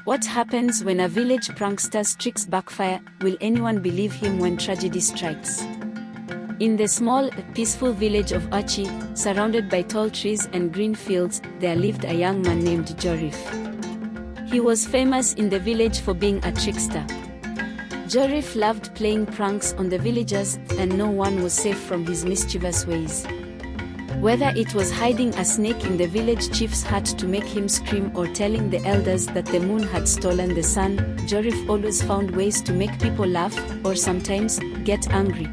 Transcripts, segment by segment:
What happens when a village prankster's tricks backfire? Will anyone believe him when tragedy strikes? In the small, peaceful village of Aiart, surrounded by tall trees and green fields, there lived a young man named Joriff. He was famous in the village for being a trickster. Joriff loved playing pranks on the villagers, and no one was safe from his mischievous ways. Whether it was hiding a snake in the village chief's hut to make him scream or telling the elders that the moon had stolen the sun, Joriff always found ways to make people laugh, or sometimes, get angry.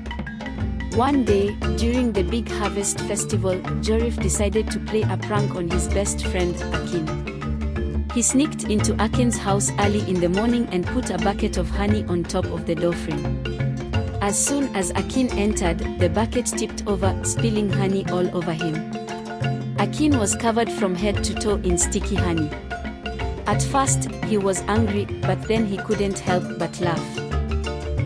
One day, during the big harvest festival, Joriff decided to play a prank on his best friend, Akin. He sneaked into Akin's house early in the morning and put a bucket of honey on top of the doorframe. As soon as Akin entered, the bucket tipped over, spilling honey all over him. Akin was covered from head to toe in sticky honey. At first, he was angry, but then he couldn't help but laugh.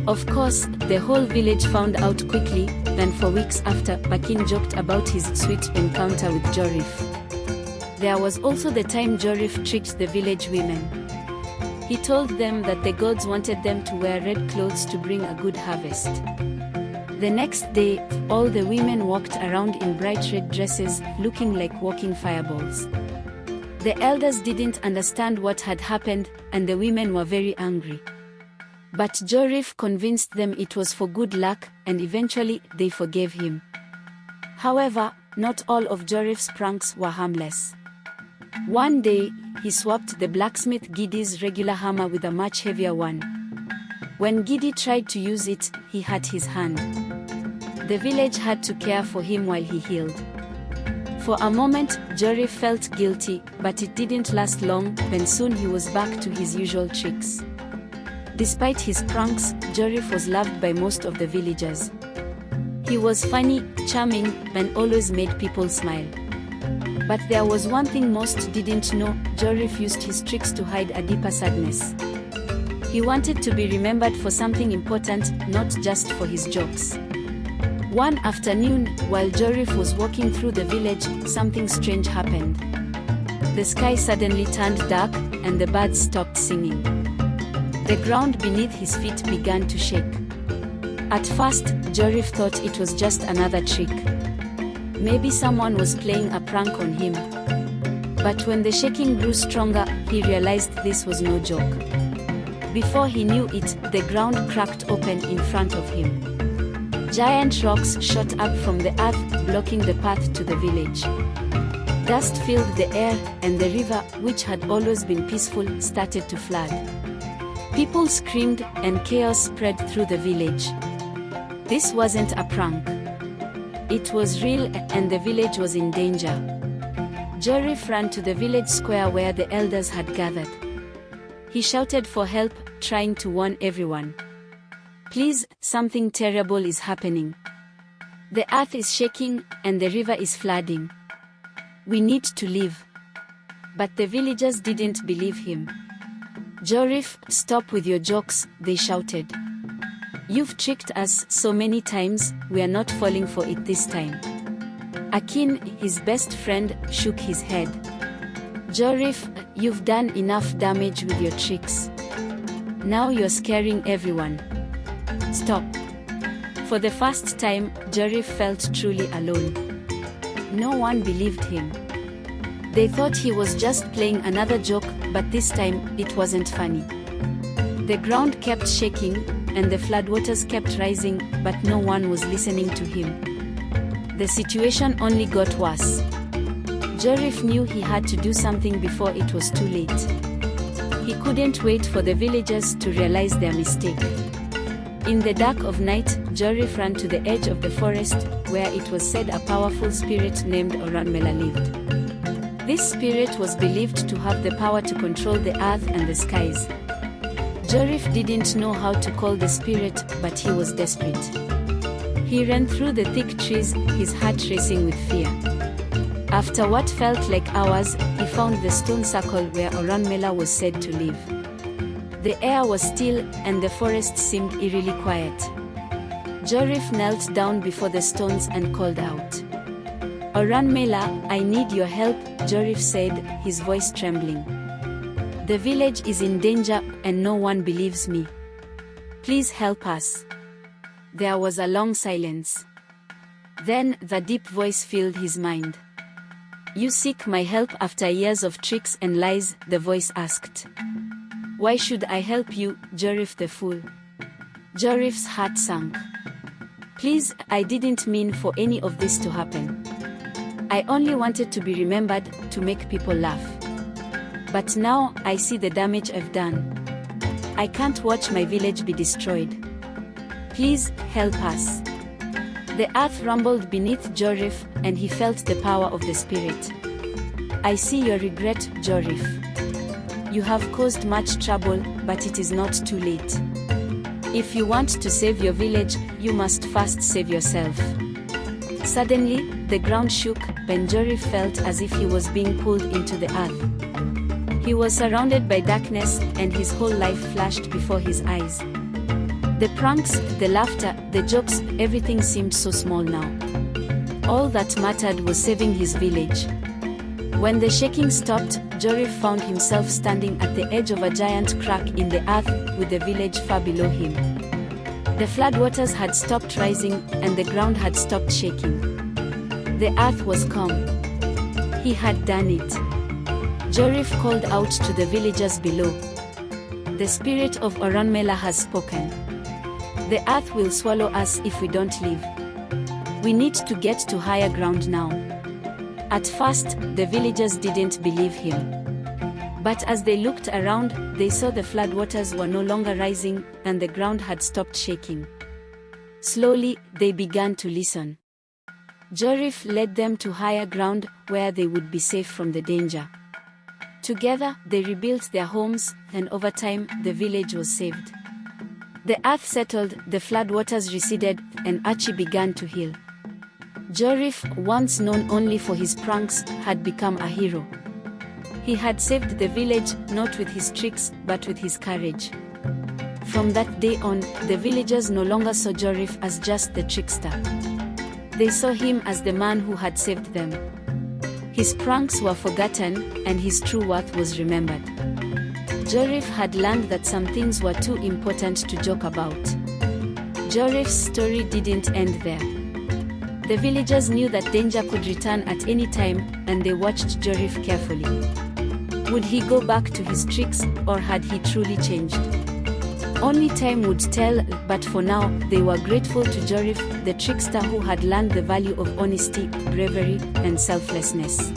Of course, the whole village found out quickly, and for weeks after, Akin joked about his sweet encounter with Joriff. There was also the time Joriff tricked the village women. He told them that the gods wanted them to wear red clothes to bring a good harvest. The next day, all the women walked around in bright red dresses, looking like walking fireballs. The elders didn't understand what had happened, and the women were very angry. But Joriff convinced them it was for good luck, and eventually, they forgave him. However, not all of Joriff's pranks were harmless. One day, he swapped the blacksmith Giddy's regular hammer with a much heavier one. When Giddy tried to use it, he hurt his hand. The village had to care for him while he healed. For a moment, Joriff felt guilty, but it didn't last long, and soon he was back to his usual tricks. Despite his pranks, Joriff was loved by most of the villagers. He was funny, charming, and always made people smile. But there was one thing most didn't know: Joriff used his tricks to hide a deeper sadness. He wanted to be remembered for something important, not just for his jokes. One afternoon, while Joriff was walking through the village, something strange happened. The sky suddenly turned dark, and the birds stopped singing. The ground beneath his feet began to shake. At first, Joriff thought it was just another trick. Maybe someone was playing a prank on him. But when the shaking grew stronger, he realized this was no joke. Before he knew it, the ground cracked open in front of him. Giant rocks shot up from the earth, blocking the path to the village. Dust filled the air, and the river, which had always been peaceful, started to flood. People screamed, and chaos spread through the village. This wasn't a prank. It was real, and the village was in danger. Joriff ran to the village square where the elders had gathered. He shouted for help, trying to warn everyone. "Please, something terrible is happening. The earth is shaking, and the river is flooding. We need to leave." But the villagers didn't believe him. "Joriff, stop with your jokes," they shouted. "You've tricked us so many times, we are not falling for it this time." Akin, his best friend, shook his head. "Joriff, you've done enough damage with your tricks. Now you're scaring everyone. Stop." For the first time, Joriff felt truly alone. No one believed him. They thought he was just playing another joke, but this time, it wasn't funny. The ground kept shaking, and the floodwaters kept rising, but no one was listening to him. The situation only got worse. Joriff knew he had to do something before it was too late. He couldn't wait for the villagers to realize their mistake. In the dark of night, Joriff ran to the edge of the forest, where it was said a powerful spirit named Oranmela lived. This spirit was believed to have the power to control the earth and the skies. Joriff didn't know how to call the spirit, but he was desperate. He ran through the thick trees, his heart racing with fear. After what felt like hours, he found the stone circle where Oranmela was said to live. The air was still, and the forest seemed eerily quiet. Joriff knelt down before the stones and called out. "Oranmela, I need your help," Joriff said, his voice trembling. The village is in danger and no one believes me. Please help us." There was a long silence. Then the deep voice filled his mind. "You seek my help after years of tricks and lies?" the voice asked. "Why should I help you, Joriff the fool?" Joriff's heart sank. "Please, I didn't mean for any of this to happen. I only wanted to be remembered, to make people laugh. But now, I see the damage I've done. I can't watch my village be destroyed. Please, help us." The earth rumbled beneath Joriff, and he felt the power of the spirit. "I see your regret, Joriff. You have caused much trouble, but it is not too late. If you want to save your village, you must first save yourself." Suddenly, the ground shook, and Joriff felt as if he was being pulled into the earth. He was surrounded by darkness, and his whole life flashed before his eyes. The pranks, the laughter, the jokes, everything seemed so small now. All that mattered was saving his village. When the shaking stopped, Joriff found himself standing at the edge of a giant crack in the earth, with the village far below him. The floodwaters had stopped rising, and the ground had stopped shaking. The earth was calm. He had done it. Joriff called out to the villagers below. "The spirit of Oranmela has spoken. The earth will swallow us if we don't leave. We need to get to higher ground now." At first, the villagers didn't believe him. But as they looked around, they saw the floodwaters were no longer rising, and the ground had stopped shaking. Slowly, they began to listen. Joriff led them to higher ground, where they would be safe from the danger. Together, they rebuilt their homes, and over time, the village was saved. The earth settled, the floodwaters receded, and Archie began to heal. Joriff, once known only for his pranks, had become a hero. He had saved the village, not with his tricks, but with his courage. From that day on, the villagers no longer saw Joriff as just the trickster. They saw him as the man who had saved them. His pranks were forgotten, and his true worth was remembered. Joriff had learned that some things were too important to joke about. Joriff's story didn't end there. The villagers knew that danger could return at any time, and they watched Joriff carefully. Would he go back to his tricks, or had he truly changed? Only time would tell, but for now, they were grateful to Joriff, the trickster who had learned the value of honesty, bravery, and selflessness.